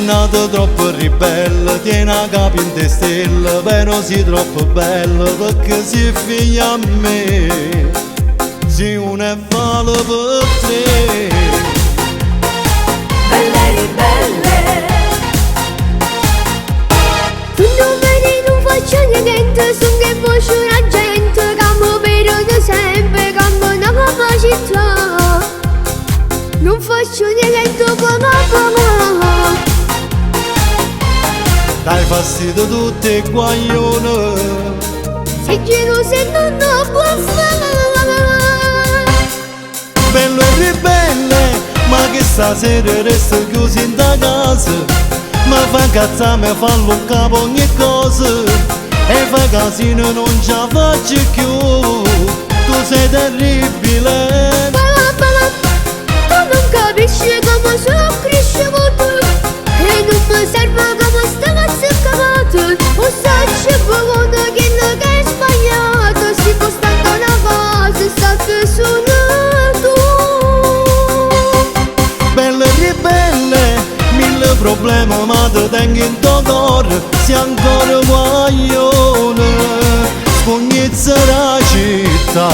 nato troppo ribelle, tiene a capo in te stelle, però sei troppo bella perché sei figlia a me, sei una vale per tre. Belle ribelle, tu non vedi, non faccio niente, sono che faccio una gente, campo per sempre, campo una capacità, non faccio niente come mamma. Dai fastidio tutte guaglione, Se geloso e non lo può fare. bello e ribelle, ma che stasera resta chiuso in da casa, mi fa incazzare, mi fa un capo ogni cosa, e fa casino non ce la faccio più, tu sei terribile. Tu non capisci come sono cresciuto, e non mi serve come sta cazzo cavato. O sacci buono che non è sbagliato, si può stare una cosa, sta che sono tu. Belle e ribelle, mille problemi ma ti tengo in tuo cuore, sei ancora guaglione, spugnizza la città.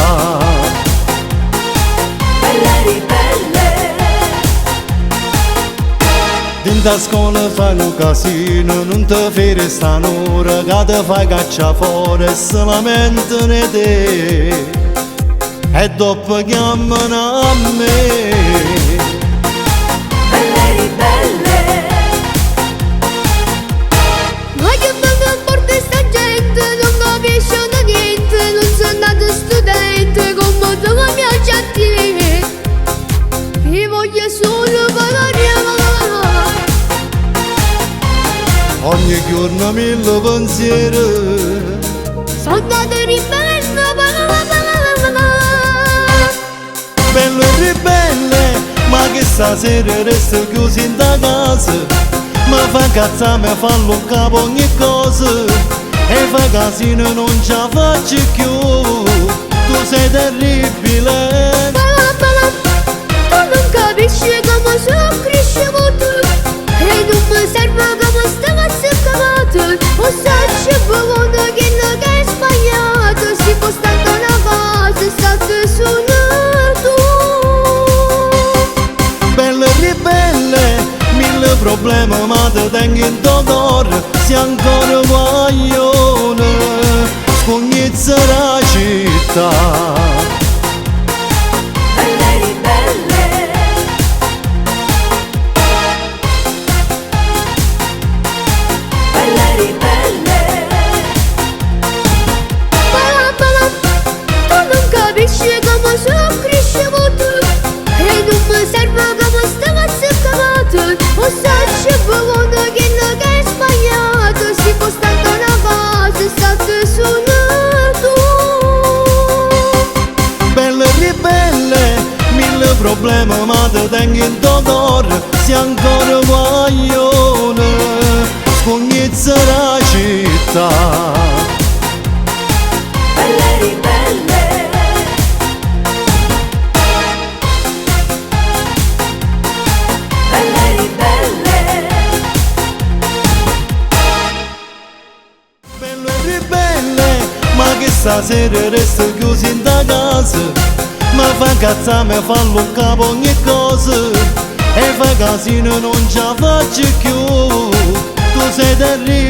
Belle ribelle, Dinta scuola fai un casino, non ti fai stan'ora, che ti fai caccia fuori e se lamentano di te, e dopo chiamano a me. belle ribelle, ma che non porta sta gente, non capisce niente, non sono nato studente, come tu mi piace a te, che voglio solo parlare. Ogni giorno mille pensieri, Sono nato ribelle, bello e ribelle, ma che stasera resta chiuso in da casa, mi fa incazzare, mi fa un capo ogni cosa, e fa casino non ce la faccio più, tu sei terribile. tu non capisci come sono cresciuto, e non mi serve come sta cazzo cavato. O sacci buono che non è sbagliato, si può stare una cosa, sta che sono tu. Belle e ribelle, mille problemi ma ti tengo in tuo cuore, sei ancora guaglione, spugnizza la città. Belle ribelle, belle ribelle, tu non capisci come sono cresciuto, e non mi serve come sta cazzo cavato. O sacci buono che non è sbagliato, si può stare una cosa, sta che sono tu. Belle e ribelle, mille problemi ma ti tengo in tuo cuore, sei ancora guaglione, spugnizza la città. Belle ribelle, belle ribelle, Bello e ribelle, ma che stasera resta chiuso in da casa, mi fa incazzare, mi fa un capo ogni cosa, e fa casino non ce la faccio più, tu sei terribile.